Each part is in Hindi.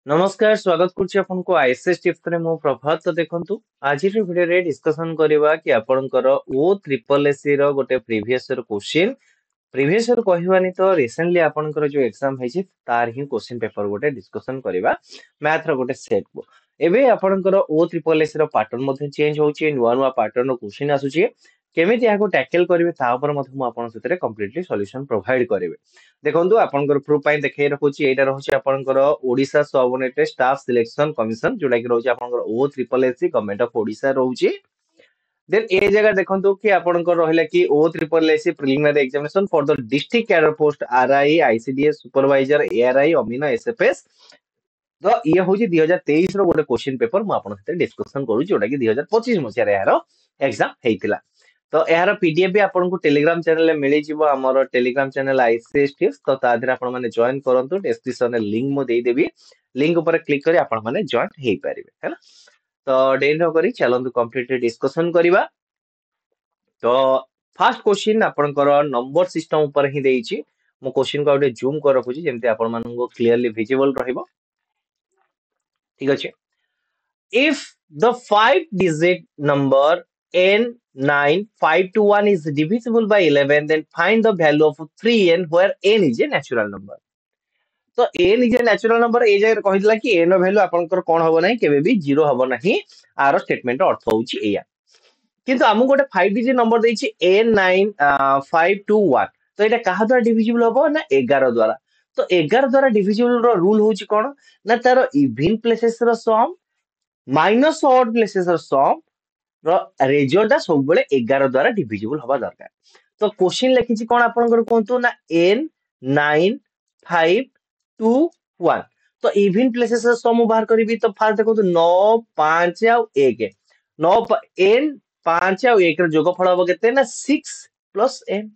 नमस्कार स्वागत करछि आपनको आईएसएस टिप्स रे मो प्रभात। तो देखंतु आज वीडियो रे डिस्कशन करबा कि आपनकर ओ ट्रिपल एससी रो गोटे previous year question previous year कहबानी तो रिसेंटली आपनकर जो एग्जाम है तार ही क्वेश्चन पेपर गोटे डिस्कशन करबा मैथ रो गोटे सेट को एबे आपनकर ओ ट्रिपल एससी रो पैटर्न मध्ये चेंज होची नुवा नुवा पैटर्न रो क्वेश्चन आसुची केमिति याको टैकल करिवे ता ऊपर मध्ये मु आपन सतरे कंप्लीटली सॉल्यूशन प्रोवाइड करिवे। देखंतु आपनकर प्रूफ पाई देखे रखुची एटा रहउची आपनकर Odisha subordinated staff selection commission जोटा कि रहउची आपनकर ओ triple SC government of Odisha रहउची। देन ए जगह देखंतु कि आपनकर रहिला कि ओ triple SC preliminary examination for the district cadre post RI ICDS supervisor ARI अमीना एसएफएस। तो ये होची 2023 रो गोटे क्वेश्चन पेपर मु आपन सते डिस्कशन करू जोटा कि 2025 मसिया रे यारो एग्जाम हेइतिला। तो यार पीडीएफ भी आपन को टेलीग्राम चैनल में मिली जिवो हमर टेलीग्राम चैनल आईसीएस टिप्स। तो तादरे आपन माने जॉइन करंतु डिस्क्रिप्शन में लिंक मो देई देबी लिंक ऊपर क्लिक करी आपन माने जॉइन हेइ परिबे हैला। तो डेरी न करी चलंतु कंप्लीट डिस्कशन करिबा। तो फर्स्ट क्वेश्चन आपनकर नंबर सिस्टम ऊपर ही देइची मो क्वेश्चन को आउटे जूम कर रखुची जेमते आपन मानन को क्लियरली विजिबल रहिबो। ठीक अछि। If the 5-digit number n9521 is divisible by 11, then find the value of 3n where n is a natural number. तो n is a natural number ए जगह कहितला कि n रो वैल्यू आपनकर कोन हबो नाही केबे भी 0 हबो नाही आरो स्टेटमेंट अर्थ होउची एया। किंतु हमु गोटे 5 डिजिट नंबर देइची n9521 तो एटा कहा द्वारा डिविजिबल हबो ना 11 द्वारा। तो 11 द्वारा डिविजिबल रो रूल होउची कोन ना तारो इवन प्लेसेस रो सम माइनस ऑड प्लेसेस रो सम रो रिजल्ट सब बेले 11 द्वारा डिविजिबल हबा दरकार। तो क्वेश्चन लिखिची कोन आपनकर कोंतु ना n9521 तो इवन प्लेसेस रो सम बाहर करबी। तो फास्ट देखो तो 9 5 और 1 9 n 5 और 1 रो जोगफल हबो केते ना 6 प्लस n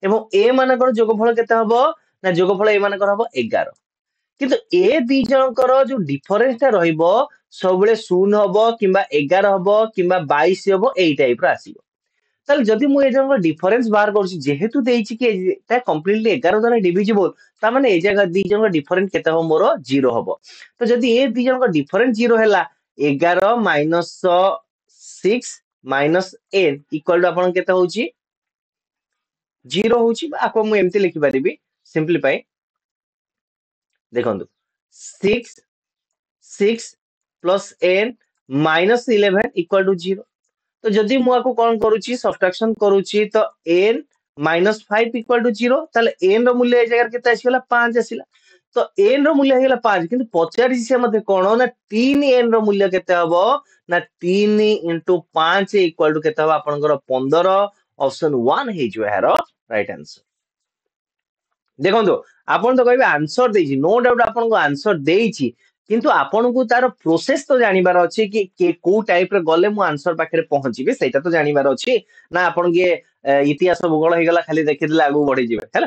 एवं a मानकर जोगफल केते हबो ना जोगफल a मानकर हबो 11। किंतु ए दी जनकर जो डिफरेंस ता रहइबो सब बेले 0 हबो किबा 11 हबो किबा 22 हबो एई टाइप रा आसीबो। ताले जदि मु ए जनकर डिफरेंस बाहर करछि जेहेतु देइछि कि ता कंप्लीटली 11 द्वारा डिविजिबल ता माने ए जगह दी जनकर डिफरेंस केते हो मोर 0 हबो। तो जदि ए दी जनकर डिफरेंस 0 हैला 11 minus 6 minus n equal to आपन केते होउछि 0 होउछि। आपन मु एमति लिखि परिबि सिंपलीफाई देखंतु 6 plus n minus 11 equal to 0। तो जदि मु आको कोन करूची सब्ट्रैक्शन करूची तो n माइनस 5 इक्वल टू 0 ताले n रो मूल्य ए जगह केते आसीला 5 आसीला। तो n रो मूल्य हेला 5 किंतु पचारि से मते कोन ना 3n रो मूल्य केते हबो ना 3 into 5 इक्वल टू केते हबो आपनकर 15 ऑप्शन 1 हे जो हेरो राइट आंसर। देखो आपन तो कहबे आंसर देछि नो डाउट आपन को आंसर देछि किंतु आपन को तार प्रोसेस तो जानिबार अछि कि को टाइप रे गले मु आंसर पाखरे पहुंचीबे सेटा तो जानिबार अछि ना आपन के इतिहास भूगोल हे गला खाली देखिदिले आगु बढ़ी जिवे हैला।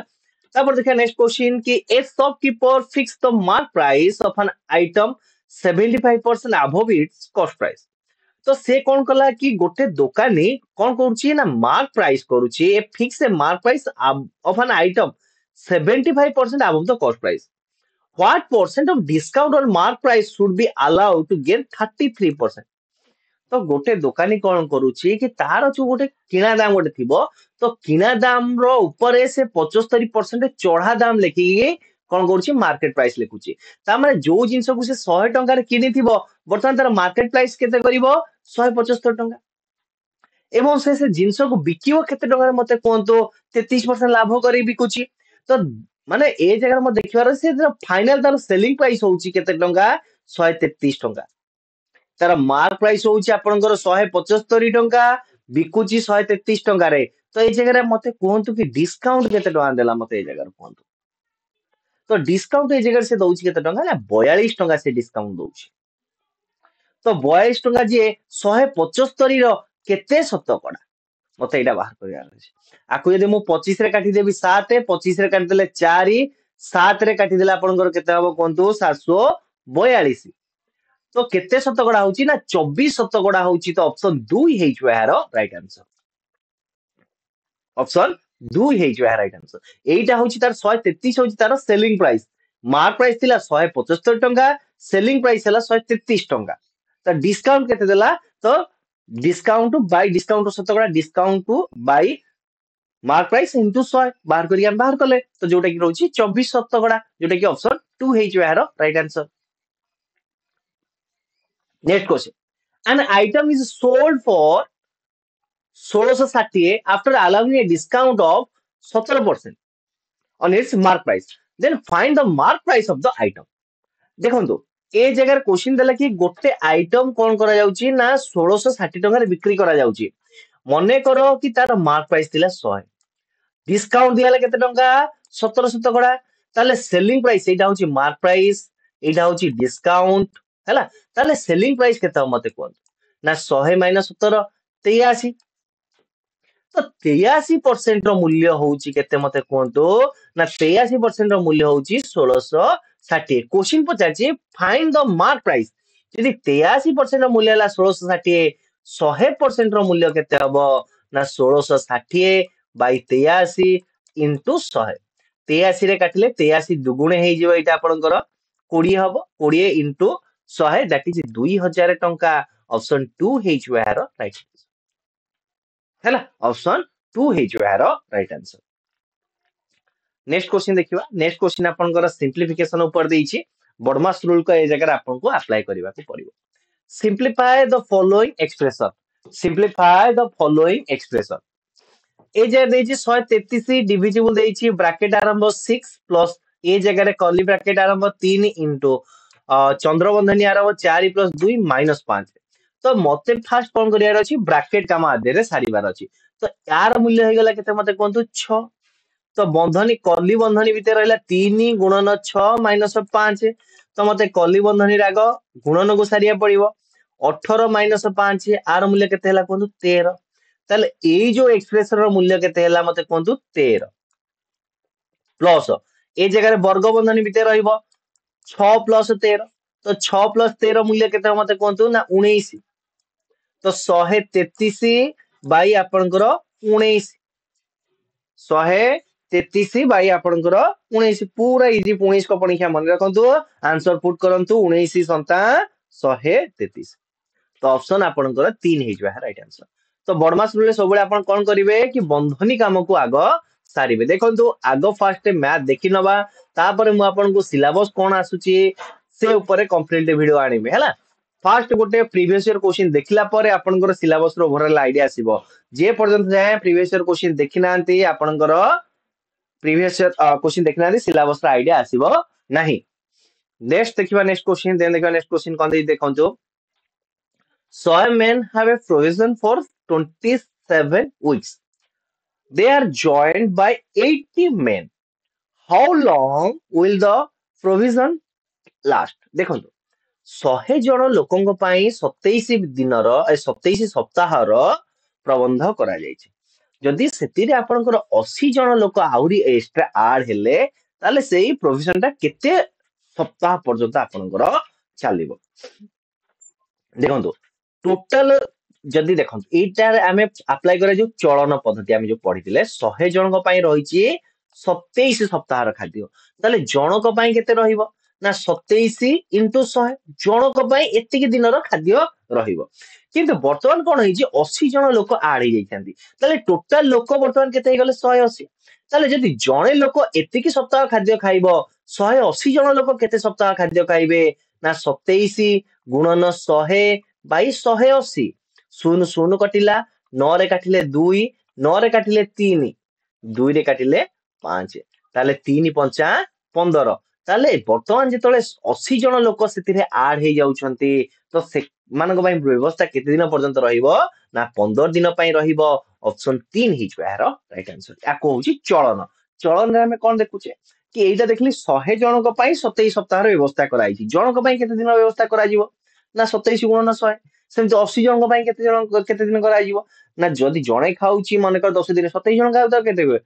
तापर देखा नेक्स्ट क्वेश्चन कि ए shopkeeper fix the mark price of an item 75% above it's cost price. तो से कोन कला कि गोटे दुकानी कोन करूची ना मार्क प्राइस करूची a fix a mark price of an item 75% above the cost price. What percent of discount on mark price should be allowed to gain 33%? तो गोटे दुकानी कोन करूची कि तार जो गोटे किना दाम गोटे थिबो तो किना दाम रो ऊपर से 75% चढ़ा दाम लेखि कोन करूची मार्केट प्राइस लेखुची। ता माने जो जिंस को से 100 टंका रे किनि थिबो वर्तमान तार मार्केट प्राइस केते करिवो 175 टंका एवं से जिंस को बिकिवो केते टंका मते कोंतो 33% लाभ करी बिकुची। तो माने ए जगह म देखिबार से फाइनल तार सेलिंग प्राइस होउची केते टंका 133 टंका तार मार्क प्राइस होउची आपनकर 175 टंका बिकुची 133 टंका रे। तो ए जगह रे मते कोंतु कि डिस्काउंट केते टंका देला मते ए जगह रे कोंतु। तो डिस्काउंट ए जगह से दउची केते टंका ना 42 टंका से डिस्काउंट दउची। तो 42 टंका जे 175 रो केते शतकड़ा मते एटा बाहर करियार अछि। आकु यदि मु 25 रे काटी देबी 7 25 रे काटी देले 4 7 रे काटी देले आपनकर केते हबो कोंतु 742। तो केते शतकड़ा होउची ना 24 शतकड़ा होउची। तो ऑप्शन 2 हेइछो यार राइट आंसर ऑप्शन দুই ହେଇଯିବ ଏହା ରାଇଟ୍ ଆନ୍ସର। ଏଇଟା ହଉଛି ତାର 133 ହଉଛି ତାର ସେଲିଂ ପ୍ରାଇସ୍। ମାର୍କ ପ୍ରାଇସ୍ ଥିଲା 175 ଟଙ୍କା, ସେଲିଂ ପ୍ରାଇସ୍ ହେଲା 133 ଟଙ୍କା। ତ ଡିସକାଉଣ୍ଟ କେତେ ଦେଲା? ତ ଡିସକାଉଣ୍ଟ ବାଇ ଡିସକାଉଣ୍ଟ ଶତକଡ଼ା discount Bai mark price into 100 ବାହାର କରିକି ଆମେ ବାହାର କଲେ, ତ ଯୋଉଟା କି ରହୁଛି 24 ଶତକଡ଼ା, ଯୋଉଟା କି ଅପସନ 2 ହେଇଯିବ ଏହାର right answer. Next question, an item is sold for 1660 after allowing a discount of 17% on its mark price, then find the mark price of the item। ଦେଖନ୍ତୁ ଏ ଜାଗାରେ କ୍ୱେଶ୍ଚିନ୍ ଦେଲା କି ଗୋଟେ ଆଇଟମ କଣ କରାଯାଉଛି ନା 1660 ଟଙ୍କାରେ ବିକ୍ରି କରାଯାଉଛି। ମନେ କର କି ତାର ମାର୍କ ପ୍ରାଇସ୍ ଥିଲା 100, ডিসকাউন্ট দিয়ালে কেতে টঙ্কা 17 শতকড়া, তাহলে সেলিং প্রাইস এইটা হচ্ছে মার্ক প্রাইস, এইটা হচ্ছে ডিসকাউন্ট ହେଲା। তাহলে সেলিং প্রাইস কেতে হবে মতে কুহନ୍ତୁ না 100 মাইনাস 17 83। তো 83% ର ମୂଲ୍ୟ ହଉଛି କେତେ ମତେ କୁହନ୍ତୁ ନା 83% ର ମୂଲ୍ୟ ହଉଛି 1660। କ୍ୱେଶ୍ଚିନ୍ ପଚାରିଛି ଫାଇଣ୍ଡ ଦ ମାର୍କ ପ୍ରାଇସ୍। ଯଦି 83% ର ମୂଲ୍ୟ ହେଲା 1660, 100% ର ମୂଲ୍ୟ କେତେ ହବ ନା 1660 ବାଇ 83 ଇଣ୍ଟୁ 100। 83 ରେ କାଟିଲେ 83 ଦୁଗୁଣେ ହେଇଯିବ, ଏଇଟା ଆପଣଙ୍କର 20 ହବ, 20 ଇଣ୍ଟୁ 100 ଦ୍ୟାଟ ଇଜ 2000 ଟଙ୍କା। ଅପସନ 2 ହେଇଯିବ ଏହାର ରାଇଟ୍ ହେଲା, ଅପସନ 2 ହେଇଯିବ ଏହାର ରାଇଟ୍ ଆନ୍ସର। ନେକ୍ସଟ क्वेश्चन ଦେଖିବା। ନେକ୍ସଟ क्वेश्चन ଆପଣଙ୍କର ସିମ୍ପ୍ଲିଫିକେସନ ଉପରେ ଦେଇଛି। ବଡମାସ ରୁଲ କୁ ଏ ଜାଗାରେ ଆପଣଙ୍କୁ ଆପ୍ଲାଏ କରିବାକୁ ପଡିବ। Simplify the following expression. Simplify the following expression. ଏ ଜାଗାରେ ଦେଇଛି 133 ଡିଭିଜିବୁଲ ଦେଇଛି ବ୍ରାକେଟ ଆରମ୍ଭ 6 ପ୍ଲସ ଏ ଜାଗାରେ କର୍ଲି ବ୍ରାକେଟ ଆରମ୍ଭ 3 ଇଣ୍ଟୁ ଚନ୍ଦ୍ରବନ୍ଧନୀ ଆରମ୍ଭ 4 ପ୍ଲସ 2 ମାଇନସ 5। ତ ମତେ ଫାଷ୍ଟ କଣ କରିବାର ଅଛି, ବ୍ରାକେଟ କାମ ଆଦେହରେ ସାରିବାର ଅଛି। ତ यार ମୂଲ୍ୟ ହେଇଗଲା କେତେ ମତେ କୁହନ୍ତୁ 6। ତ ବନ୍ଧନୀ କର୍ଲି ବନ୍ଧନୀ ଭିତରେ ରହିଲା 3 ଗୁଣନ 6 ମାଇନସ 5। ତ ମତେ କର୍ଲି ବନ୍ଧନୀର ଆଗ ଗୁଣନକୁ ସାରିବାକୁ ପଡିବ। 18 ମାଇନସ 5 ଆର ମୂଲ୍ୟ କେତେ ହେଲା କୁହନ୍ତୁ 13। ତାହେଲେ ଏଇ ଯୋଉ ଏକ୍ସପ୍ରେସନ ର ମୂଲ୍ୟ କେତେ ହେଲା ମତେ କୁହନ୍ତୁ 13 ପ୍ଲସ ଏ ଜାଗାରେ ବର୍ଗ ବନ୍ଧନୀ ଭିତରେ ରହିବ 6 ପ୍ଲସ 13। ତ 6 ପ୍ଲସ 13 ମୂଲ୍ୟ କେତେ ହବ ମତେ କୁହନ୍ତୁ ନା 19। ତ 133 ବାଇ ଆପଣଙ୍କର 19, 133 ବାଇ ଆପଣଙ୍କର 19 ପୁରା ଇଜି। 19 କ ପଣିଖିଆ ମନେ ରଖନ୍ତୁ, ଆନ୍ସର ପୁଟ କରନ୍ତୁ 19 ସନ୍ତା 133। ତ ଅପସନ ଆପଣଙ୍କର 3 ହେଇଯିବ ରାଇଟ୍ ଆନ୍ସର। ତ ବଡମାସ ରୁଲରେ ସବୁବେଳେ ଆପଣ କଣ କରିବେ କି ବନ୍ଧନୀ କାମକୁ ଆଗ ସାରିବେ। ଦେଖନ୍ତୁ ଆଗ ଫାଷ୍ଟ ମ୍ୟାଥ ଦେଖି ନବା, ତାପରେ ମୁଁ ଆପଣଙ୍କୁ ସିଲାବସ କଣ ଆସୁଛି ସେ ଉପରେ କମ୍ପ୍ଲିଟ ଭିଡିଓ ଆଣିବି ହେଲା। फास्ट गोटे प्रीवियस ईयर क्वेश्चन देखला परे आपनकर सिलेबस रो ओवरऑल आईडिया आसीबो। जे पर्यंत जाय प्रीवियस ईयर क्वेश्चन देखि नांती आपनकर प्रीवियस ईयर क्वेश्चन देखि नांती सिलेबस रो आईडिया आसीबो नाही। नेक्स्ट देखिबा नेक्स्ट क्वेश्चन, देन देखिबा नेक्स्ट क्वेश्चन कोन दे देखंतु। 100 men have a provision for 27 weeks. They are joined by 80 men. How long will the provision last? देखंतु 100 ଜଣ ଲୋକଙ୍କ ପାଇଁ 27 ଦିନର 27 ସପ୍ତାହର ପ୍ରବନ୍ଧ କରାଯାଇଛି। ଯଦି ସେଥିରେ ଆପଣଙ୍କର 80 ଜଣ ଲୋକ ଆହୁରି ଏକ୍ସଟ୍ରା ଆଡ ହେଲେ ତାହେଲେ ସେଇ ପ୍ରୋଭିଜନ ଟା କେତେ ସପ୍ତାହ ପର୍ଯ୍ୟନ୍ତ ଆପଣଙ୍କର ଚାଲିବ। ଦେଖନ୍ତୁ ଟୋଟାଲ ଯଦି ଦେଖନ୍ତୁ ଏଇଟାରେ ଆମେ ଆପ୍ଲାଏ କରିବା ଯୋଉ ଚଳନ ପଦ୍ଧତି ଆମେ ଯୋଉ ପଢିଥିଲେ 100 ଜଣଙ୍କ ପାଇଁ ରହିଛି 27 ସପ୍ତାହର ଖାଦ୍ୟ, ତାହେଲେ ଜଣକ ପାଇଁ କେତେ ରହିବ ନା 27 ଇଣ୍ଟୁ 100 ଜଣକ ପାଇଁ ଏତିକି ଦିନର ଖାଦ୍ୟ ରହିବ। କିନ୍ତୁ ବର୍ତ୍ତମାନ କଣ ହେଇଛି 80 ଜଣ ଲୋକ ଆଡ ହେଇଯାଇଛନ୍ତି, ତାହେଲେ ଟୋଟାଲ ଲୋକ ବର୍ତ୍ତମାନ କେତେ ହେଇଗଲେ 180। ତାହେଲେ ଯଦି ଜଣେ ଲୋକ ଏତିକି ସପ୍ତାହ ଖାଦ୍ୟ ଖାଇବ 180 ଜଣ ଲୋକ କେତେ ସପ୍ତାହ ଖାଦ୍ୟ ଖାଇବେ ନା 27 ଗୁଣନ 100 ବାଇ 180। ଶୂନ ଶୂନ କଟିଲା, 9 ରେ କାଟିଲେ 2, 9 ରେ କାଟିଲେ 3, 2 ରେ କାଟିଲେ 5, ତାହେଲେ 3 ପଞ୍ଚା 15। ତାହେଲେ ବର୍ତ୍ତମାନ ଯେତେବେଳେ 80 ଜଣ ଲୋକ ସେଥିରେ ଆଡ ହେଇଯାଉଛନ୍ତି ତ ସେମାନଙ୍କ ପାଇଁ ବ୍ୟବସ୍ଥା କେତେ ଦିନ ପର୍ଯ୍ୟନ୍ତ ରହିବ ନା 15 ଦିନ ପାଇଁ ରହିବ। ଅପସନ 3 ହେଇଯିବ ଏହାର ରାଇଟ୍ ଆନ୍ସର। ୟାକୁ ହଉଛି ଚଳନ। ଚଳନରେ ଆମେ କଣ ଦେଖୁଛେ କି ଏଇଟା ଦେଖିଲି 100 ଜଣଙ୍କ ପାଇଁ 27 ସପ୍ତାହର ବ୍ୟବସ୍ଥା କରାଯାଇଛି। ଜଣଙ୍କ ପାଇଁ କେତେ ଦିନ ବ୍ୟବସ୍ଥା କରାଯିବ ନା 27 ଗୁଣନ 100। ସେମିତି 80 ଜଣଙ୍କ ପାଇଁ କେତେ ଦିନ କରାଯିବ ନା ଯଦି ଜଣେ ଖାଉଛି ମନେକର 10 ଦିନ 27 ଜଣ ଖାଉ ତ କେତେ ହୁଏ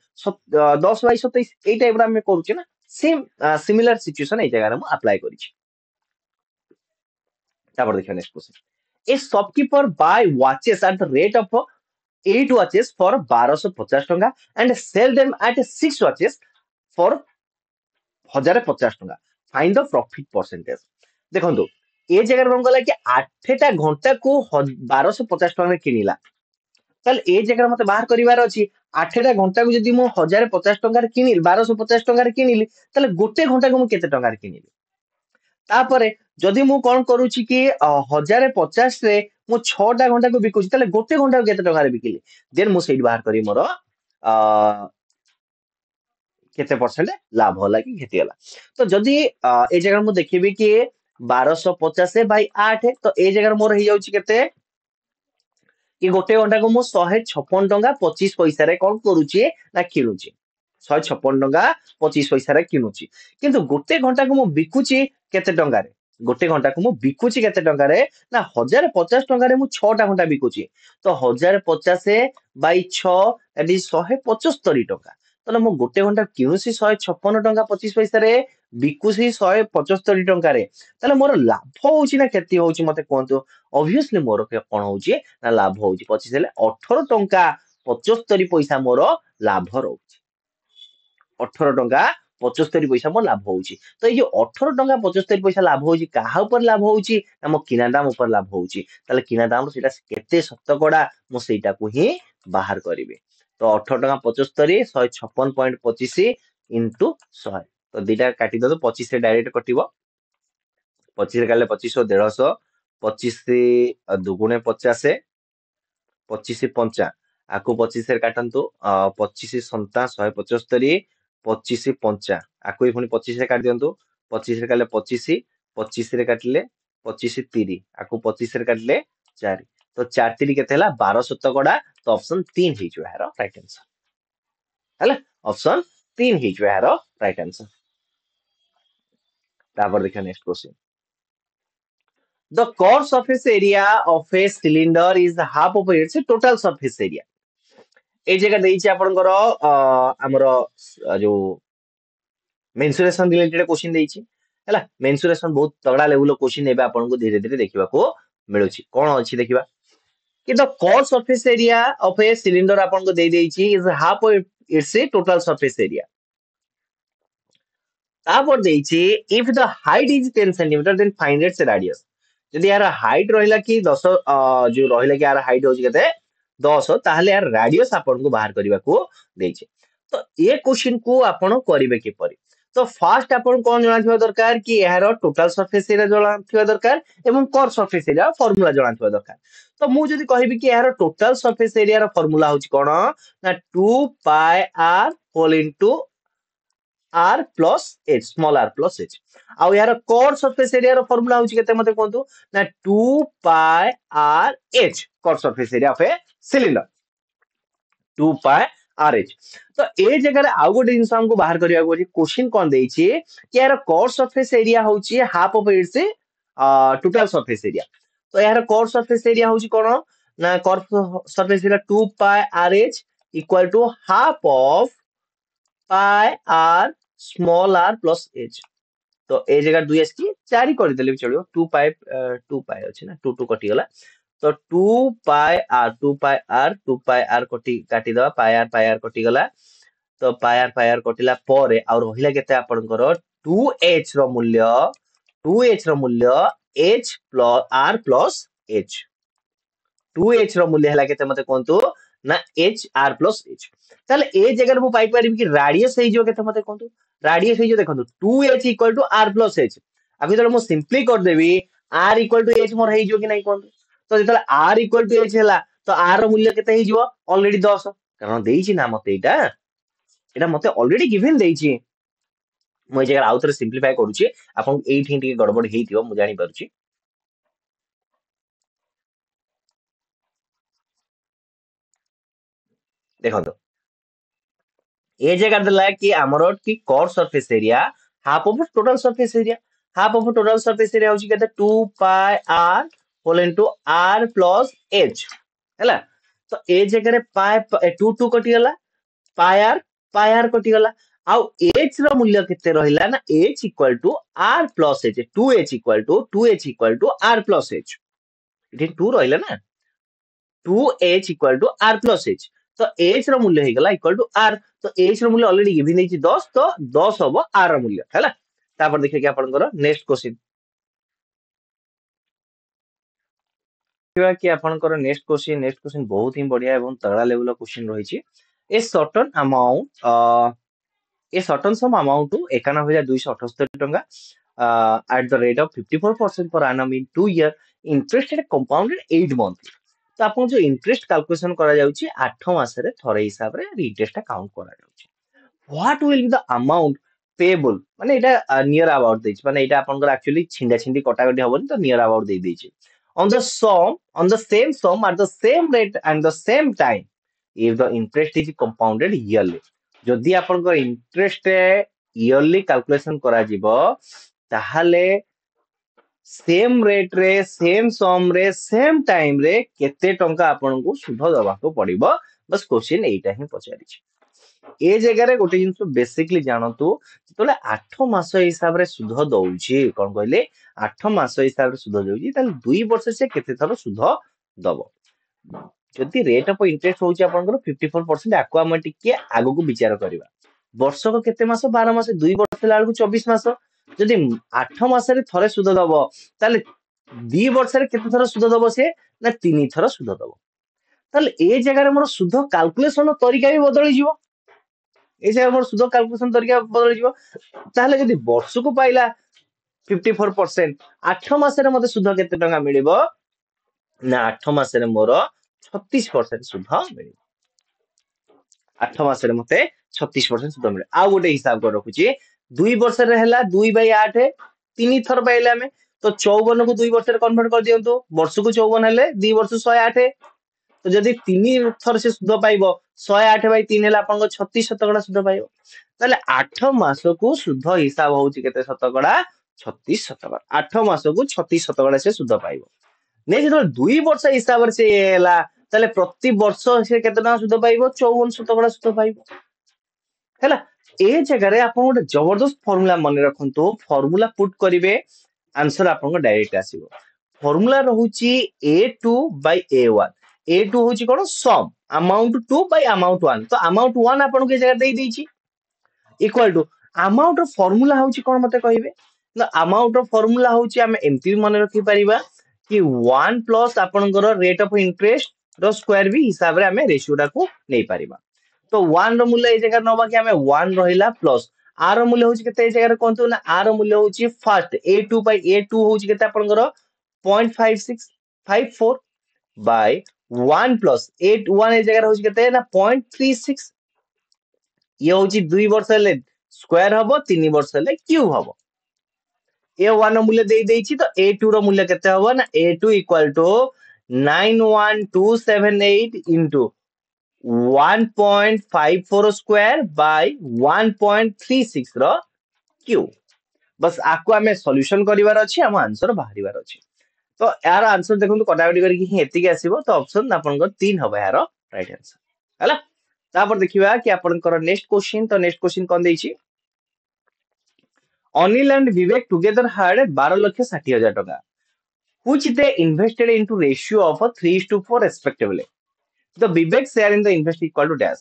10 ବାଇ 27। ଏଇ ଟାଇପର ଆମେ କରୁଛେ ନା, सेम सिमिलर सिचुएशन ए जगह में अप्लाई करिछि। तापर देखियो next question. A shopkeeper buy watches at the rate of 8 watches for 1250 टंका and sell them at 6 watches for 1050 टंका. Find the profit percentage. देखो ए जगह कौन गला कि 8टा घंटा को 1250 टंका किनिला ताले ए जगह मते बाहर करिवार अछि 8टा घंटा को जदी मु 1050 टंका किनिल 1250 टंका किनिली ताले गोटे घंटा को मु केते टंका किनिली तापरे जदि मु कोन करूची कि 1050 रे मु 6टा घंटा को बिकुची ताले गोटे घंटा को केते टंका रे बिकिली देन मु सेट बाहर करी मोर केते परसेंट लाभ होला कि क्षति होला तो जदि ए जगह मु देखिबी कि 1250 बाय 8 तो ए जगह मोर हे जाउची केते कि गोटे घंटा को मु 156 टंका 25 पैसा रे कोन करूची ना किनुची 156 टंका 25 पैसा रे किनुची किंतु गोटे घंटा को मु बिकुची केते टंका रे गोटे घंटा को मु बिकुची केते टंका रे ना 1050 टंका रे मु 6 टा घंटा बिकुची तो 1050 बाय 6 दैट इज 175 टंका तो मु गोटे घंटा किनुसी 156 टंका 25 पैसा रे बिकुसी 175 टंका रे ताले मोर लाभ होउची ना क्षति होउची मते कोंतो ऑब्वियसली मोर कोन होउची ना लाभ होउची 25 हेले 18 टंका 75 पैसा मोर लाभ रहउची 18 टंका 75 पैसा मोर लाभ होउची तो ये जो 18 टंका 75 पैसा लाभ होउची काहा ऊपर लाभ होउची ना मो किना दाम ऊपर लाभ होउची ताले किना दाम सेटा केते शतकड़ा मो सेटा को ही बाहर करिवे तो 18 टंका 75 156.25 इनटू 100 तो दीटा काटी दो 25 रे डायरेक्ट कटिबो 25 रे काले 2500 150 25 दुगुणे 50 25 पंचा आकु 25 रे काटंतु 25 सन्ता 175 25 पंचा आकु पुनी 25 रे काट दियंतु 25 रे काले 25 25 रे काटले 25 30 आकु 25 रे काटले 4 तो 4 3 केते हला 12 शतकड़ा तो ऑप्शन 3 हे जो यार राइट आंसर हला ऑप्शन 3 हे जो यार राइट आंसर तापर देखा next question the core surface area of a cylinder is half of its total surface area ए जगह देइछि आपनकर हमर जो मेंसुरेशन रिलेटेड क्वेश्चन देइछि हला मेंसुरेशन बहुत तगड़ा लेवल क्वेश्चन एबे आपनको धीरे धीरे देखिबा को मिलुछि कोन अछि देखिबा कि the curved surface area of a cylinder आपनको दे देइछि is half its total surface area तापर देइछि if the height is 10 centimetre then find its radius यदि यार हाइट रहिला कि 10 जो रहिला कि यार हाइट होछि केते 10 ताहले यार रेडियस आपनको बाहर करबा को देइछि तो ए क्वेश्चन को आपण करिवे कि परि तो फास्ट आपण कोन जणाथिबा दरकार कि यार टोटल सरफेस एरिया जणाथिबा दरकार एवं कोर सरफेस एरिया फार्मूला जणाथिबा दरकार तो मु जदि कहबी कि यार टोटल सरफेस एरिया रो फार्मूला होछि कोन ना 2 pi r whole into r plus h small r plus h आउ यार कोर सरफेस एरिया रो फार्मूला होछि केते मते कोंतु ना 2 pi r h curved surface area of a cylinder 2 pi r h तो ए जगह रे आउ गोटे जिंस हमको बाहर करिया को क्वेश्चन कोन देइछि कि यार कोर सरफेस एरिया होछि half of its total surface area तो यार कोर सरफेस एरिया होछि कोन ना curved surface area 2 pi r h equal to half of pi r small r plus h तो ए जगह 2s की 4 कर देले भी चलियो 2 पाई अछि ना 2 कटि गला तो 2 पाई r कटि काटि दवा पाई r कटि गला तो पाई r कटिला परे आ रहिला केते आपनकर 2h रो मूल्य h plus r plus h 2h रो मूल्य हला केते मते कोंतु ना h r प्लस h ताले ए जगह मु पाई पारिबी कि रेडियस हे जो केते मते कोंतु रेडियस हे जो देखंतु 2h equal to r plus h अभी तो मु सिंपली कर देबी r इक्वल टू h मोर हे जो कि नहीं कोंतु तो जेतले r इक्वल टू h हला तो r रो मूल्य केते हे जो ऑलरेडी 10 कारण देइछि ना मते एटा मते ऑलरेडी गिवन देइछि मु ए जगह आउथरे सिंपलीफाई करूछि आपन एठी ठीक गड़बड़ हेइथियो मु जानि पारुछि देखंतु ए जगह देला कि हमरो कि curved surface area half of total surface area होची केते 2 pi r whole into r plus h हैला तो ए जगह रे पाई 2 कटि गला पाई r कटि गला आउ h रो मूल्य केते रहिला ना h equal to r plus h 2h equal to r plus h इठी 2 रहिला ना 2h equal to r plus h तो h रो मूल्य हे गला इक्वल टू r तो h रो मूल्य ऑलरेडी गिवन हेची 10 तो 10 होबो r रो मूल्य हैला तापर देखिए कि आपनकर नेक्स्ट क्वेश्चन देखिबा कि आपनकर नेक्स्ट क्वेश्चन बहुत ही बढ़िया एवं तगड़ा लेवल क्वेश्चन रहिची a certain amount a certain sum amount to 91,278 टंका at the rate of 54% per annum in 2 year interest rate compounded 8 month तो आपण जो इंटरेस्ट कैलकुलेशन करा जाउची 8 मास रे थरे हिसाब रे इंटरेस्ट काउंट करा जाउची what will be the amount payable माने एटा नियर अबाउट देछि माने एटा आपनकर एक्चुअली छिंडा छिंडी कटाकटी होबनी तो नियर अबाउट दे देछि on the same sum at the same rate and the same time if the interest is compounded yearly जदि आपनकर इंटरेस्ट इयरली कैलकुलेशन करा जिवो ताहाले सेम रेट रे सेम सम रे सेम टाइम रे केते टंका आपनको सुध दबा को पड़िबो बस क्वेश्चन एटा ही पचारि छी ए जगह रे गोटे जिंस बेसिकली जानतु तोले 8 मास हिसाब रे सुध दउची कोन कहले 8 मास हिसाब रे सुध दउची ताले 2 वर्ष से केते थरो सुध दबो जदि रेट ऑफ इंटरेस्ट होची आपनकर 54% आको हम टिके आगो को विचार करबा वर्ष को केते मास 12 मास 2 वर्ष लालको 24 मास जदि 8 मास रे थरे सुध दबो ताले 2 वर्ष रे केते थरो सुध दबो से ना 3 थरो सुध दबो ताले ए जगह रे मोर सुध कैलकुलेशन तरीका भी बदली जिवो ए जगह मोर सुध कैलकुलेशन तरीका बदली जिवो ताले जदि वर्ष को पाइला 54% 8 मास रे मते सुध केते टंका मिलिबो ना 8 मास रे मोर 36% सुध मिलिबो 8 मास रे मते 36% सुध मिले आ गोटे हिसाब कर रखुची 2 वर्ष रे हैला 2/8 तीन थर पाइले हमें तो 54 को 2 वर्ष रे कन्वर्ट कर दियंतु वर्ष को 54 हेले 2 वर्ष 108 तो जदि तीन थर से सुध पाइबो 108/3 हेला आपन 36 शतकड़ा सुध पाइबो ताले 8 मास को सुध हिसाब होउची केते शतकड़ा 36 शतकड़ा 8 मास को 36 शतकड़ा से सुध पाइबो नै जे 2 वर्ष हिसाब रे से हेला ताले प्रति वर्ष से केते टका सुध पाइबो 54 शतकड़ा सुध पाइबो हैला ए जगह रे आपन गोटे जबरदस्त फार्मूला मन रखंतो फार्मूला पुट करिवे आंसर आपन डायरेक्ट आसीबो फार्मूला रहूची a2 by a1 a2 होची कोन सम अमाउंट 2 by अमाउंट 1 तो अमाउंट 1 आपन के जगह देई देछि इक्वल टू अमाउंट रो फार्मूला होची कोन मते कहिबे ना अमाउंट रो फार्मूला होची हम एमपी मन रखि परिबा कि 1 प्लस आपनकर रेट ऑफ इंटरेस्ट रो स्क्वायर भी हिसाब रे हमें रेशियोटा को नै परिबा तो 1 रो मूल्य ए जगह नबा कि हमें 1 रहिला प्लस आर रो मूल्य होची केते ए जगह कोनतो ना आर रो मूल्य होची फर्स्ट a2 by a2 होची केते आपनकर 0.5654 बाय 1 प्लस 81 ए जगह होची केते ना 0.36 ये होची 2 वर्ष ले स्क्वायर हबो 3 वर्ष ले क्यूब हबो a1 रो मूल्य देई देछि तो a2 रो मूल्य केते हबो ना a2 equal to 91278 into 1.54 square by 1.36 रो क्यूब बस आको हमें सॉल्यूशन करिवार अछि हम आंसर बाहरिवार अछि तो यार आंसर देखंतु कटाकटी करी कि एति के आसीबो तो ऑप्शन आपनकर 3 हबो यार राइट आंसर हला तापर देखिबा कि आपनकर नेक्स्ट क्वेश्चन तो नेक्स्ट क्वेश्चन कोन देछि Anil and Vivek together had 12,60,000 टका which they invested into ratio of a 3:4 respectively the Vivek share in the invest equal to dash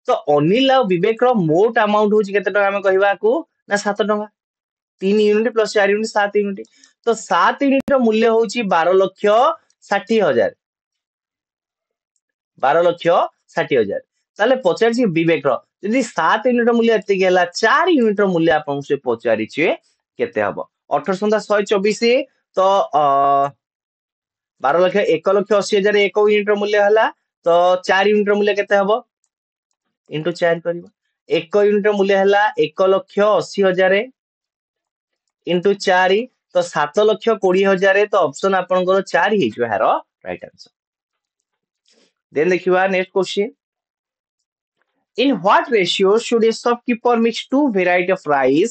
तो अनिल और विवेक रो मोट अमाउंट होची केते टका हम कहिबा को ना 7 टका 3 यूनिट प्लस 4 यूनिट 7 यूनिट तो 7 यूनिट रो मूल्य होची 12,60,000 12,60,000 ताले पचारछि विवेक रो यदि 7 यूनिट रो मूल्य एते गेला 4 यूनिट रो मूल्य आपन से पचारिछि केते हबो 18,124 तो 12 लक्ष 1,80,000 1 यूनिट रो मूल्य हला तो 4 यूनिट रो मूल्य केते हबो इनटू 4 करिबो 1 यूनिट रो मूल्य हला 1,80,000 इनटू 4 तो 7,20,000 तो ऑप्शन आपनकर 4 हे जो हारो राइट आंसर देन देखिबा next question in what ratio should a shopkeeper mix two variety of rice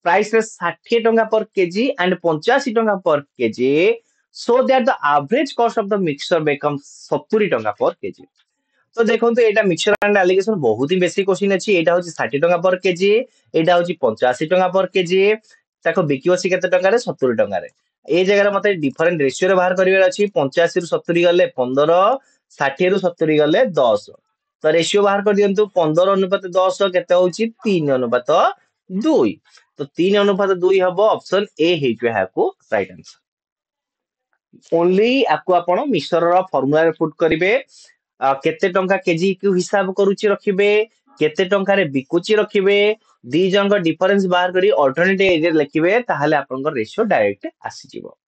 price रे 60 टंका पर केजी एंड 85 टंका per KG so that the average cost of the mixture becomes 70 टंका पर केजी तो देखो तो एटा मिक्सचर एंड एलिगेशन बहुत ही बेसिक क्वेश्चन अछि एटा होची 60 टंका पर केजी एटा होची 85 टंका पर केजी ताको बिकियो सी केते टंका रे 70 टंका रे ए जगह रे मते डिफरेंट रेशियो रे बाहर करिवे अछि 85 रु 70 गले 15 60 रु 70 गले 10 तो रेशियो बाहर कर दियंतु 15:10 केते होची 3:2 तो 3:2 हबो ऑप्शन ए हेइतो हाको राइट आंसर ओनली आपको आपण मिक्सचर रो फार्मूला रे पुट करिवे केते टंका केजी को हिसाब करूची रखिबे केते टंका रे बिकुची रखिबे दी जंग डिफरेंस बाहर करी अल्टरनेटिव एरिया लिखिबे ताहाले आपनकर रेशियो डायरेक्ट आसी जिवो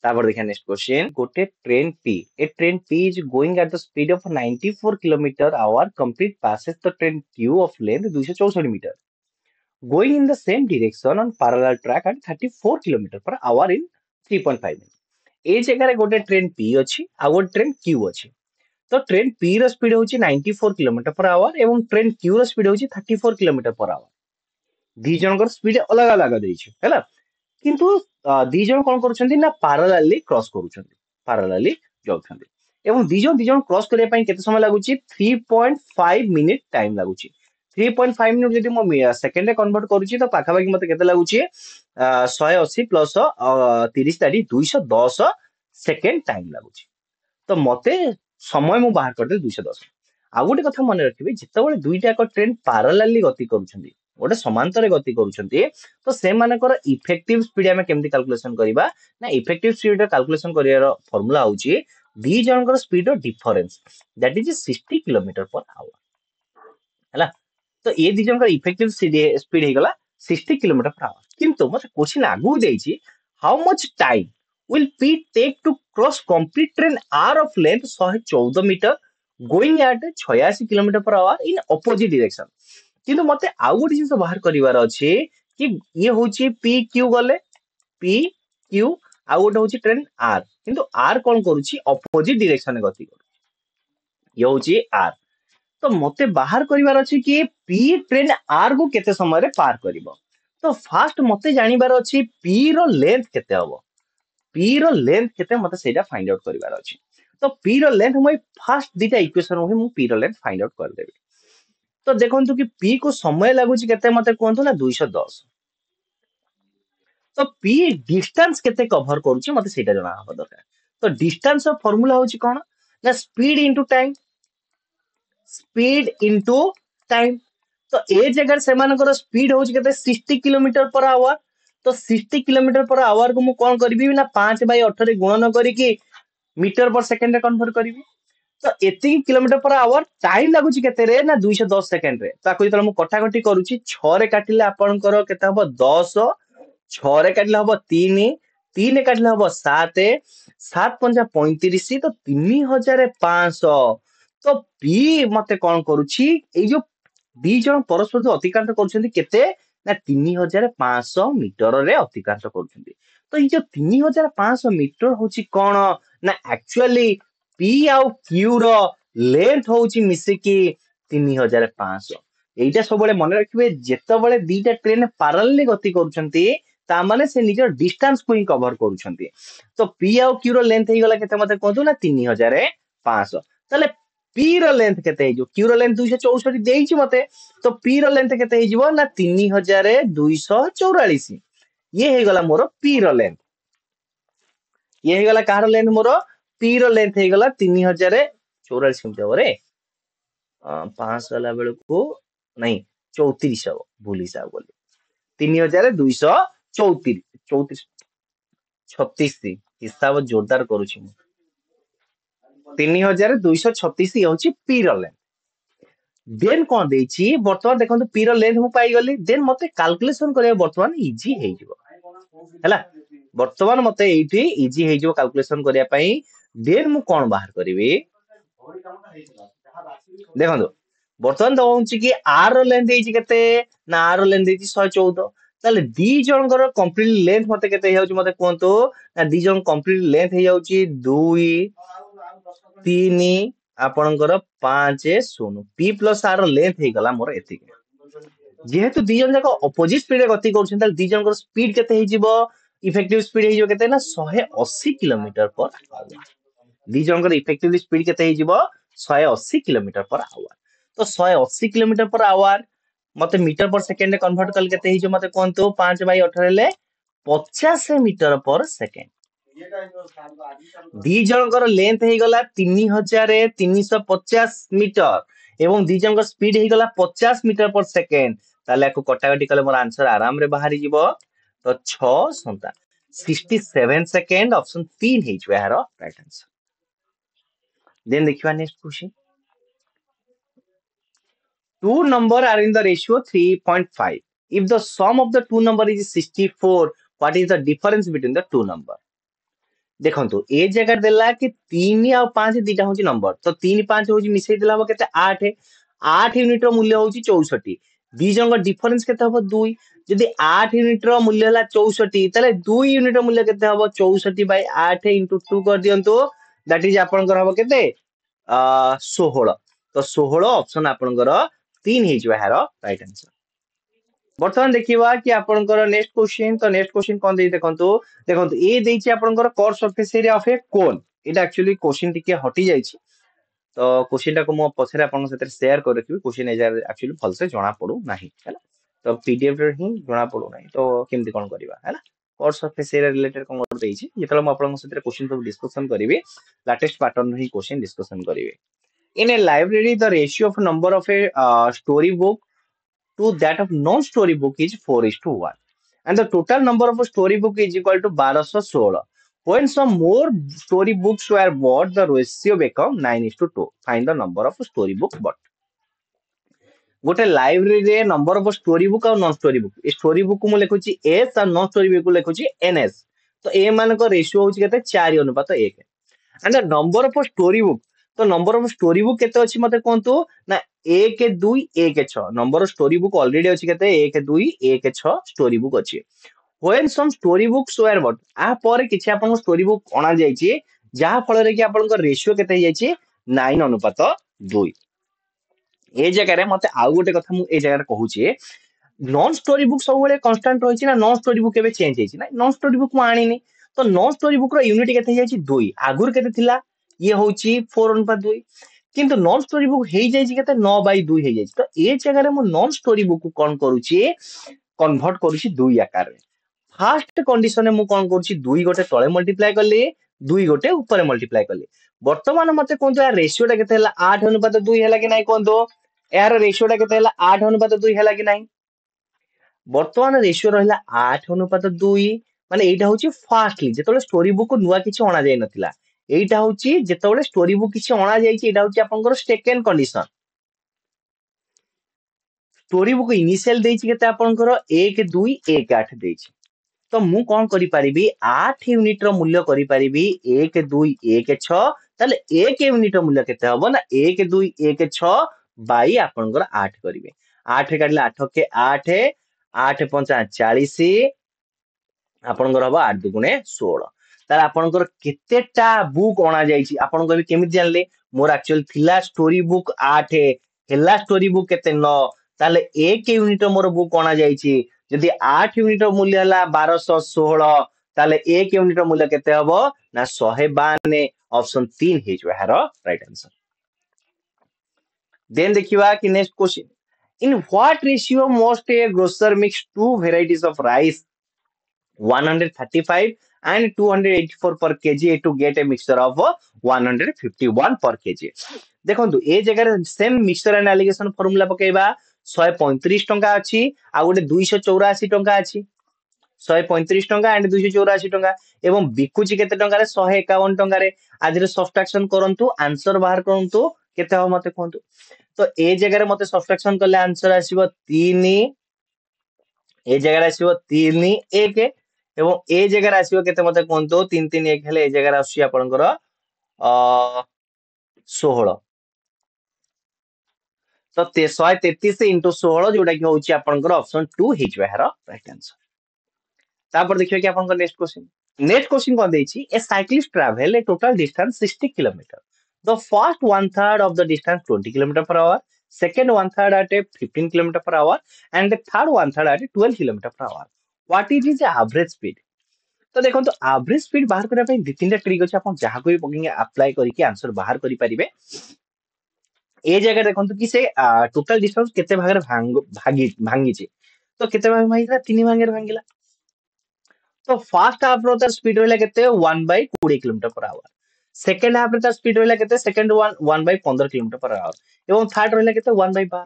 तापर देखा नेक्स्ट क्वेश्चन गोटे train P a train P is going at the speed of 94 kilometre hour complete passes the train Q of length 264 metre going in the same direction on parallel track at 34 kilometre per hour in 3.5 minute ए जगह रे गोटे ट्रेन पी अछि आ गोटे ट्रेन क्यू अछि तो ट्रेन पी रो स्पीड होची 94 किलोमीटर पर आवर एवं ट्रेन क्यू रो स्पीड होची 34 किलोमीटर पर आवर दी जनकर स्पीड अलग अलग देइछि हैला किंतु दी जन कोन करूछंती ना पैरेलली क्रॉस करूछंती पैरेलली जाउछंती एवं दी जन क्रॉस करिया पई केते समय लागुची 3.5 मिनिट टाइम लागुची 3.5 मिनिट जदि मो सेकंड रे कन्वर्ट करूची तो पाखा पाखी मते केते लागुची 180 प्लस 30 ताडी 210 सेकंड टाइम लागुची तो मते समय मु बाहर करदे 210 आ गोटे कथा मन रखिबे जेतेबेले दुईटा एक ट्रेन पैरेलली गति करूछंती गोटे समांतर गति करूछंती तो से मानकर इफेक्टिव स्पीड हमें केमती कैलकुलेशन करिबा ना इफेक्टिव स्पीड कैलकुलेशन करियार फार्मूला होची दी जनकर speed difference that is 60 kilometre per hour हैला तो ये दी जनकर इफेक्टिव स्पीड हे गला 60 किलोमीटर पर आवर किंतु मते क्वेश्चन आगु देइची how much time will P take to cross complete train R of length 114 metre going at 86 kilometre per hour in opposite direction किंतु मते आउ गोटे जिंस बाहर करिवार अछि कि ये होची पी क्यू गले पी क्यू आउ गोटे होची ट्रेन आर किंतु आर कोन करूची ऑपोजिट डायरेक्शन गति करूची ये होची आर तो मते बाहर करिवार अछि कि पी ट्रेन आर को केते समय रे पार करिवो तो फास्ट मते जानिबार अछि पी रो लेंथ केते हबो पी रो लेंथ केते मते सेटा फाइंड आउट करिवार अछि तो पी रो लेंथ मई फास्ट दिटा इक्वेशन मु पी रो लेंथ फाइंड आउट कर देबी तो देखंतु कि पी को समय लागुची केते मते कोंतु ना 210 तो पी डिस्टेंस केते कवर करूची मते सेटा जणा हबो दरकार तो डिस्टेंस ऑफ फार्मूला होची कोन ना स्पीड इनटू टाइम तो ए जगह से मानकर स्पीड होची केते 60 किलोमीटर पर आवर तो 60 किलोमीटर पर आवर को मु कोन करबी ना 5/8 रे गुणन करी कि मीटर पर सेकंड रे कन्वर्ट करबी तो एति किलोमीटर पर आवर टाइम लागुची केते रे ना 210 सेकंड रे ताको जेतले मु कटाकटी करूची 6 रे काटिले आपनकर केते हबो 10 6 रे काटिले हबो 3 3 काटिले हबो 7 7 पंजा 35 तो 3500 तो पी मते कोन करूची ए जो दी जण परस्पर जो अतिक्रांत करूछंती केते ना 3500 मीटर रे अतिक्रांत करूछंती तो ई जो 3500 मीटर होची कोन ना एक्चुअली पी आउ क्यू रो लेंथ होची मिसिकी 3500 एइटा सबले मन रखिबे जेतेबेले दीटा ट्रेन पैरेलली गति करूछंती ता माने से निजर डिस्टेंस को ही कवर करूछंती तो पी आउ क्यू रो लेंथ हे गला केते मते कहतु ना 3500 तले पी रो लेंथ केते हे जो क्यू रो लेंथ 264 देइची मते तो पी रो लेंथ केते हे जिवो ना 3244 ये हे गला मोर पी रो लेंथ ये हे गला कार लेंथ मोर पी रो लेंथ हे गला 3044 केमते हो रे 5 वाला बेल को नहीं 34 हो भूल हिसाब बोली 3234 34 36 हिसाब जोरदार करूची मु 3236 होची पी रो लेंथ देन कोन देइची वर्तमान देखंतु पी रो लेंथ मु पाई गली देन मते कैलकुलेशन करे वर्तमान इजी हे जिवो हैला वर्तमान मते एठी इजी हे जिवो कैलकुलेशन करिया पई देन मु कोन बाहर करबी देखंतु वर्तमान दउची कि आर रो लेंथ देइची केते ना आर रो लेंथ देइची 114 ताले दी जनकर कंप्लीट लेंथ मते केते हेउची मते कोंतो ना दी जन कंप्लीट लेंथ हे जाउची 2 3 आपनकर 5 0 पी प्लस आर लेंथ हे गला मोर एति जेहेतु दी जन जाक ऑपोजिट स्पीड रे गति करछन ताले दी जनकर स्पीड केते हे जिवो इफेक्टिव स्पीड हे जिवो केते ना 180 kilometre per our the Jankar effective speed केते हे जिवो 180 किलोमीटर पर आवर तो 180 किलोमीटर पर आवर मते मीटर पर सेकंड रे कन्वर्ट कल केते हे जो मते कोंतो 5/18 ले 50 मीटर पर सेकंड ଦି ଜଣଙ୍କର ଲେନ୍ଥ ହେଇଗଲା 3350 ଏବଂ ଦି ଜଣଙ୍କ ସ୍ପିଡ ହେଇଗଲା 50 ମିଟର/ସେକେଣ୍ଡ। ତାହେଲେ ଆକୁ କଟାକଟି କଲେ ମୋର ଆନ୍ସର ଆରାମରେ ବାହାରି ଯିବ। ତ 6 67 ସେକେଣ୍ଡ ଅପସନ 3 ହେଇଯିବ ଏହାର ରାଇଟ ଆନ୍ସର। ଦେନ୍ ଦେଖିବା next question. Two number are in the ratio 3.5. If the sum of the two number is 64, what is the difference between the two number? देखो ए जगह देला कि 3 और 5 दिटा होची नंबर, तो 3 5 होची मिसई देला हो केते 8 8 यूनिट रो मूल्य होची 64। दी जंग डिफरेंस केते हबो 2। यदि 8 यूनिट रो मूल्य हला 64 तले 2 यूनिट रो मूल्य केते हबो 64/8 * 2 कर दियंतो। दैट इज आपनकर हबो केते 16। तो 16 ऑप्शन आपनकर 3 ହେଇଯିବ ଏହାର ରାଇଟ ଆନ୍ସର। ବର୍ତ୍ତମାନ ଦେଖିବା କି ଆପଣଙ୍କର ନେକ୍ସଟ क्वेश्चन। ତ ନେକ୍ସଟ क्वेश्चन କଣ ଦେଇ ଦେଖନ୍ତୁ। ଦେଖନ୍ତୁ ଏ ଦେଇଛି ଆପଣଙ୍କର cut surface area of A cone. ଏଟା एक्चुअली क्वेश्चन ଟିକେ ହଟି ଯାଇଛି। ତ क्वेश्चन ଟାକୁ ମୁଁ ପଛରେ ଆପଣଙ୍କ ସାଥିରେ शेयर କରି ରଖିବି। क्वेश्चन ଏଯାର एक्चुअली ଭଲସେ ଜଣା ପଡୁ ନାହିଁ ହେଲା। ତ पीडीएफ ରେ ହିଁ ଜଣା ପଡୁ ନାହିଁ। ତ କେମିତି କଣ କରିବା ହେଲା। କଟ୍ ସରଫେସ ଏରିଆ ରିଲେଟେड କଣ ଗୋଟେ ଦେଇଛି। ଯେତେବେଳେ ମୁଁ ଆପଣଙ୍କ ସାଥିରେ क्वेश्चन ସବୁ ଡିସ୍କସନ କରିବି ଲାଟେଷ୍ଟ ପାଟର୍ନ ହିଁ क्वेश्चन ଡିସ୍କସନ କରିବି। In a library, the ratio of number of a story book to that of non-story book is 4:1. And the total number of a story book is equal to 1216. When some more story books were bought, the ratio become 9:2. Find the number of story book bought. गोटे लाइब्रेरी रे नंबर ऑफ स्टोरी बुक और non story book a story book को मु लिखुची एस और नॉन स्टोरी बुक को लिखुची एनएस। तो ए मान को रेशियो होची केते 4:1। And the number of story book, तो नंबर ऑफ स्टोरी बुक केते अछि मते कोंतु ना 1 2 1 6 number of story book already अछि केते 1 2 1 6 स्टोरी बुक अछि। When some story books were but आ पर किछि आपन स्टोरी बुक अणा जायछि जहा फल रे कि आपन को रेशियो केते जायछि 9:2। ए जगह रे मते आउ गोटे कथा मु ए जगह रे कहूची नॉन स्टोरी बुक सब बेले कांस्टेंट रहिछि ना नॉन स्टोरी बुक केबे चेंज हेछि ना नॉन स्टोरी बुक मु आनिनी। तो नॉन स्टोरी बुक रो यूनिट केते हेछि 2 आगुर केते थिला ये होछि 4:2 किंतु नॉन स्टोरी बुक हेइ जाइछि केते 9/2 हेइ जाइछि। तो ए जगह रे मु नॉन स्टोरी बुक को कोन करूछि कन्वर्ट करूछि 2 आकार रे। फर्स्ट कंडीशन में मु कोन करूछि 2 गोटे तळे मल्टीप्लाई करली 2 गोटे ऊपर मल्टीप्लाई करली। वर्तमान मते कोन तो रेशियो टा केते हला 8:2 हला कि नाही कोन तो यार रेशियो टा केते हला 8:2 हला कि नाही। वर्तमान रेशियो रहिला 8:2 माने एटा होची फास्टली जेतोले स्टोरी बुक नुवा किछि अणा जाय नथिला। एटा होची जेतोले स्टोरी बुक किछि अणा जायछि एटा होची आपनकर second condition. Story book initial देछि केते आपनकर 1 2 1 8 देछि। तो मु कोन करि परिबी 8 यूनिट रो मूल्य करि परिबी 1 2 1 6 ताले 1 यूनिट रो मूल्य केते हबो ना 1 2 1 6 बाई आपनकर 8 करिवे। 8 काटले 8 के 8 8 5 40 आपनकर हबो 8 दुगुणे 16। ताले आपनकर केतेटा बुक अणा जायछि आपन कहबे केमिति जानले मोर एक्चुअल थिला स्टोरी बुक 8 हेला स्टोरी बुक केते 9 ताले 1 यूनिट रो मोर बुक अणा जायछि। जदि 8 यूनिट रो मूल्य हला 1216 ताले 1 यूनिट रो मूल्य केते हबो ना 152। ऑप्शन 3 हे जो हरो राइट आंसर। देन देखिवा कि next question. In what ratio most A grocer mix to varieties of rice 135 and 284 per kg to get a mixture of 151 per kg। देखंतु ए जगह same mixture and alligation formula पकेबा 135 टंका अछि आ गोटे 284 टंका अछि। 135 टंका एंड 284 टंका एवं बिकुची केते टंका रे 151 टंका रे। आज रे सब्ट्रैक्शन करंतु आंसर बाहर करंतु केते हो मते कहंतु। तो ए जगह रे मते सब्ट्रैक्शन करले आंसर आसीबो 3 ए जगह रे आसीबो 3 1 एवं ए जगह रे आसीबो केते मते कहंतु 3 3 1 हेले ए जगह रे आसी आपनकर 16। तो 133 into 16 जोटा कि होची आपनकर ऑप्शन 2 हेजबे हरो राइट आंसर। तापर देखियो कि आपनकर नेक्स्ट क्वेश्चन। नेक्स्ट क्वेश्चन कोन देछि a cyclist travel a total distance 60 kilometre. The first one third of the distance 20 kilometre per hour, second one third at 15 kilometre per hour and the third one third at 12 kilometre per hour. What is his average speed. तो देखो तो एवरेज स्पीड बाहर करबा पई दि तीनटा ट्रिक अछि आपन जहा कोई पकिंग अप्लाई करिके आंसर बाहर करि परिबे। ए जगह देखंतु कि से टोटल डिस्टेंस केते भागरे भांगी भांगी छी। तो केते भाग भांगिला 3 भागरे भांगिला। तो फर्स्ट हाफ रो तार स्पीड रहला केते 1/20 kilometre per hour, second half रे तार स्पीड रहला केते सेकंड 1/15 किलोमीटर पर आवर, एवं थर्ड रहला केते 1/12।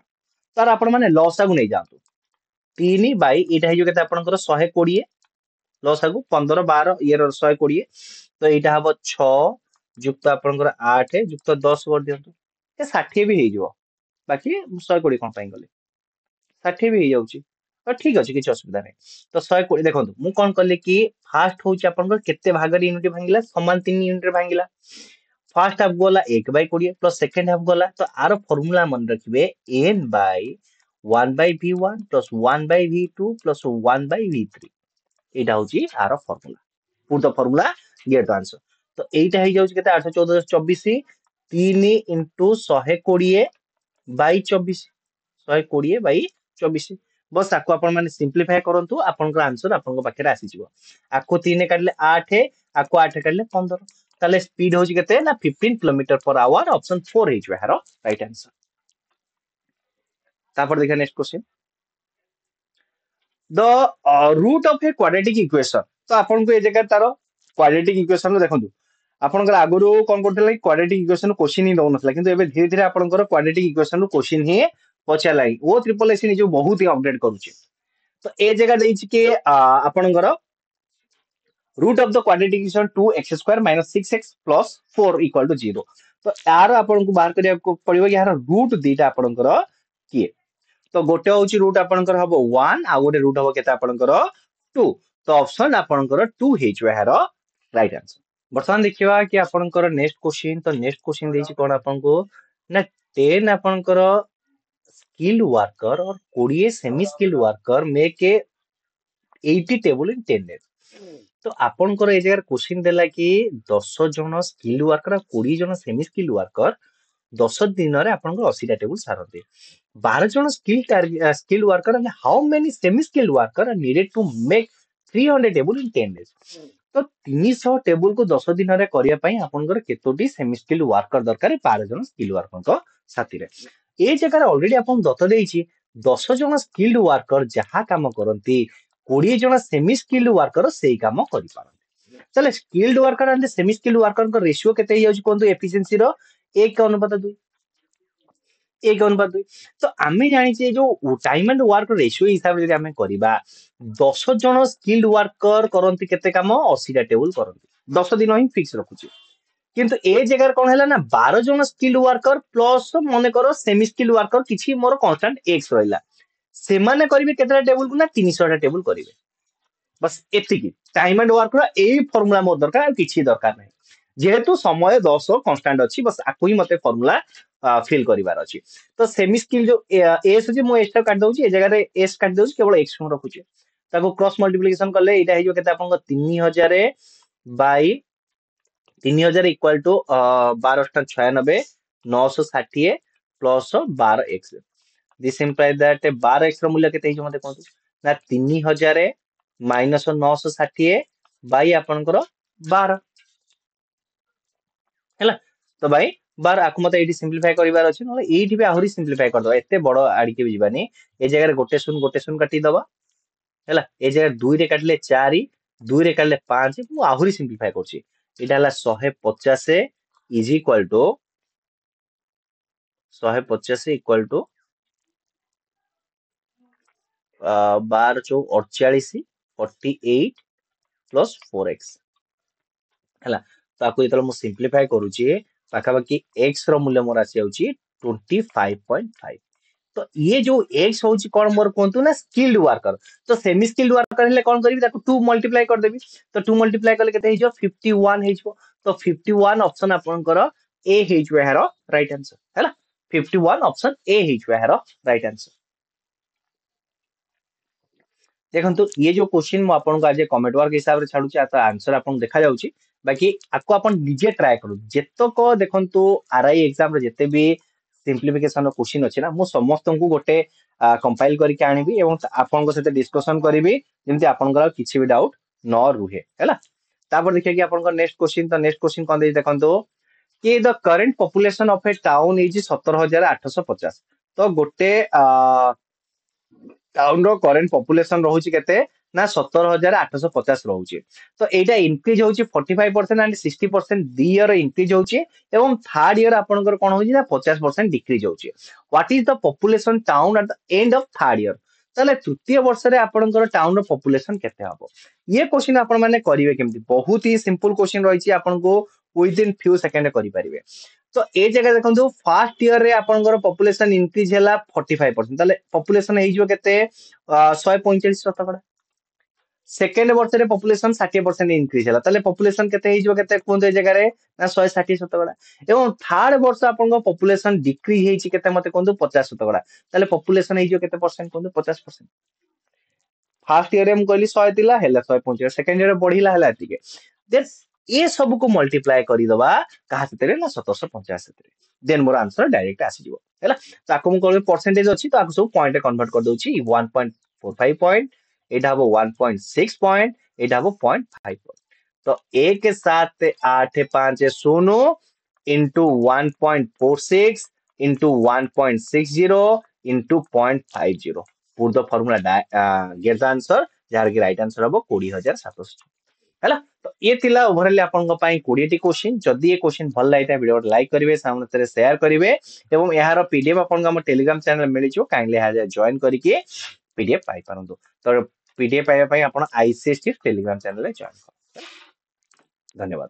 तार आपण माने लॉसा को नै जातु 3 बाई एटा हे जो केते आपनकर 120 लॉसा को 15 12 इयर 120, तो एटा हबो 6 जुक्त आपनकर 8 जुक्त 10 कर दियंतु, ए 60 भी हे जो, बाकी 120 कोन पई गले 60 भी हो जाउची। तो ठीक अछि किछ असुविधा नै। तो 120 देखंतु मु कोन करले कि फास्ट होउची आपनकर केते भागरे यूनिट भांगिला समान 3 यूनिट रे भांगिला। फर्स्ट हाफ गला 1/20 प्लस सेकंड हाफ गला, तो आरो फार्मूला मन रखिबे n by 1/v1 plus 1/v2 plus 1/v3, एटा होची आरो formula. Put the formula get the answer. तो एटा हे जाउची केते 814 24 3 into 120 बाई 24 120 बाई 24, बस आको आपण माने सिंपलीफाई करंतु आपनकर आंसर आपनकर पाखरे आसी जिवो। आको 3 काटले 8, आको 8 काटले 15, ताले स्पीड होची केते ना 15 किलोमीटर पर आवर, ऑप्शन 4 हे जो हारो राइट आंसर। तापर देखा next question, the root of a quadratic equation. तो आपन को ए जगह तारो क्वाड्रेटिक इक्वेशन देखंतु आपनकर आगुरो कोन करथले क्वाड्रेटिक इक्वेशन क्वेश्चन ही दउनथला, किंतु एबे धीरे धीरे आपनकर क्वाड्रेटिक इक्वेशन क्वेश्चन ही पचालाई ओ ट्रिपल एस जो बहुत ही अपडेट करूची। तो ए जगह देछि के आपनकर root of the quadratic equation 2x² - 6x + 4 = 0। तो यार आपन को बाहर करिया को पड़िबो कि यार रूट दीटा आपनकर किए। तो गोटे होची रूट आपनकर हबो 1 आ गोटे रूट हबो केता आपनकर 2। तो ऑप्शन आपनकर 2 हेचो यार राइट आंसर। वर्तमान देखिबा कि आपनकर नेक्स्ट क्वेश्चन। तो नेक्स्ट क्वेश्चन देछि कोन आपन को ना 10 आपनकर स्किल्ड वर्कर और 20 semi skilled worker make a 80 table in 10 days. तो आपनकर ए जगह क्वेश्चन देला कि 10 जन स्किल्ड वर्कर और 20 जन सेमी स्किल्ड वर्कर 10 दिन रे आपनकर 80 टा टेबल सारते। 12 जन skilled worker and how many semi skilled worker are needed to make 300 table in 10 days. तो 300 टेबल को 10 दिन रे करिया पई आपनकर केतोटी सेमी स्किल्ड वर्कर दरकार 12 जन स्किल्ड वर्कर को साथी रे। ए जगह ऑलरेडी आपन दत देइछि 10 जन स्किल्ड वर्कर जहा काम करंती 20 जन सेमी स्किल्ड वर्कर सेही काम करि पारंती। चले skilled worker and semi skilled worker को रेशियो केते ही होछि कोन एफिशिएंसी रो 1:2 1:2। तो आमे जानि जे जो टाइम एंड वर्क रेशियो हिसाब रे आमे करिबा 10 जन स्किल्ड वर्कर करंती केते काम 80 टा टेबल करंती 10 दिन ही फिक्स रखुची। किंतु ए जगह कोन हैला ना 12 जन स्किल्ड वर्कर प्लस मने करो सेमी स्किल्ड वर्कर किछि मोर कांस्टेंट x रहला, से माने करिवे केतेटा टेबल को ना 300 टा टेबल करिवे। बस एतिकी टाइम एंड वर्क रो एई फार्मूला मोर दरकार आ किछि दरकार नै, जेहेतु समय 10 कांस्टेंट अछि बस आकु ही मते फार्मूला फिल करिवार अछि। तो सेमी स्किल जो एस अछि मो एस टा काट दउछि, ए जगह रे एस काट दउछि केवल एक्स हम रखुछि, ताको क्रॉस मल्टीप्लिकेशन करले एटा हे जो केते आपन 3000 by 3000 equal to 1296 960 plus 12x। This implies that 12x रो मूल्य केते हे जो मते कोन ना 3000 माइनस 960 बाय आपनकर 12 हैला। तो भाई 12 आकु मते एठी सिंपलीफाई करिवार अछि, नले एठी भी आहुरी सिंपलीफाई कर दबा, एते बडो आडी के बिबानी। ए जगह रे गोटे शून काटी दबा हैला। ए जगह 2 रे काटले 4, 2 रे काटले 5, मु आहुरी सिंपलीफाई करछि। एटा हला 150 is equal to 150 equal to 12 चौ 48 48 प्लस 4x हैला। तो आकु जेतल मु सिंपलीफाई करूची पाखा बाकी x रो मूल्य मोर आसी जाउची 25.5। तो ये जो x होची कोन मोर कोंतु ना स्किल्ड वर्कर। तो सेमी स्किल्ड वर्कर हेले कोन करिवि ताकु 2 मल्टीप्लाई कर देबी। तो 2 मल्टीप्लाई करले केते हेजो 51 हेजो। तो 51 ऑप्शन आपनकर ए हेजो एहारो राइट आंसर हैला। 51 ऑप्शन ए हेजो एहारो राइट आंसर। देखंतु ये जो क्वेश्चन मु आपन को आज कमेंट वर्क हिसाब रे छाडुची आ आंसर आपन देखा जाउची, बाकी आको आपन निजे ट्राई करू। जेतको देखंतु आरआई एग्जाम रे जते भी सिंपलीफिकेशन रो क्वेश्चन अछि ना मु समस्त को गोटे कंपाइल करी के आनिबी एवं आपन को सते डिस्कशन करिवि जेमति आपन को किछि भी डाउट न रुहे हैला। तापर देखिए कि आपन को नेक्स्ट क्वेश्चन। तो नेक्स्ट क्वेश्चन कोन दे देखंतु कि the current population of A town is 17850। तो गोटे टाउन रो करेंट पॉपुलेशन रहउची केते ना 17,850 रोचे तो एटा इंक्रीज होची 45% एंड 60% दी ईयर इंक्रीज होची एवं थर्ड ईयर आपनकर कोन होची ना 50% डिक्रीज होची what is the population town at the end of third year ताले तृतीय वर्ष रे आपनकर टाउन रो पॉपुलेशन केते हबो ये क्वेश्चन आपण माने करिवे केमती बहुत ही सिंपल क्वेश्चन रहिची आपनको विद इन फ्यू सेकंड करि परिबे तो ए जगह देखंतु फर्स्ट ईयर रे आपनकर पॉपुलेशन इंक्रीज हैला 45% ताले पॉपुलेशन हे जो केते 145 शतकड़ा सेकेंड वर्ष रे पॉपुलेशन 60% इंक्रीज हैला ताले पॉपुलेशन केते हे जो केते कोन ए जगह रे ना 160 शतकड़ा एवं थर्ड वर्ष आपनकर पॉपुलेशन डिक्रीज हेची केते मते कोन 50 शतकड़ा ताले पॉपुलेशन हे जो केते परसेंट कोन 50% फर्स्ट ईयर हम कहली 100 थिला हैला 150 सेकंड ईयर बढ़िला हैला एतिके देन ए सब को मल्टीप्लाई करी दबा कहा सेतरे ना 1750 सेतरे देन मोर आंसर डायरेक्ट आसी जिवो हैला ताको मु कहले परसेंटेज अछि तो आको सब पॉइंट कन्वर्ट कर दोछि 1.45 पॉइंट एटा हबो 1.6 पॉइंट एटा हबो 0.5 तो 1 7 8 5 0 into 1.46 into 1.60 into 0.50 put the formula get the answer jar की राइट आंसर हबो 20,700 हैला तो ये थिला ओवरऑल आपन पई 20 टी क्वेश्चन जदी ये क्वेश्चन भल लाइटा वीडियो लाइक करिवे सामने शेयर करिवे एवं यार पीडीएफ आपन हम टेलीग्राम चैनल मिली जो काइंडली हा जॉइन करके पीडीएफ पाई परंतु तो पीडीएफ पाइबा पई आपन आईसीएसटी टेलीग्राम चैनल रे जॉइन कर धन्यवाद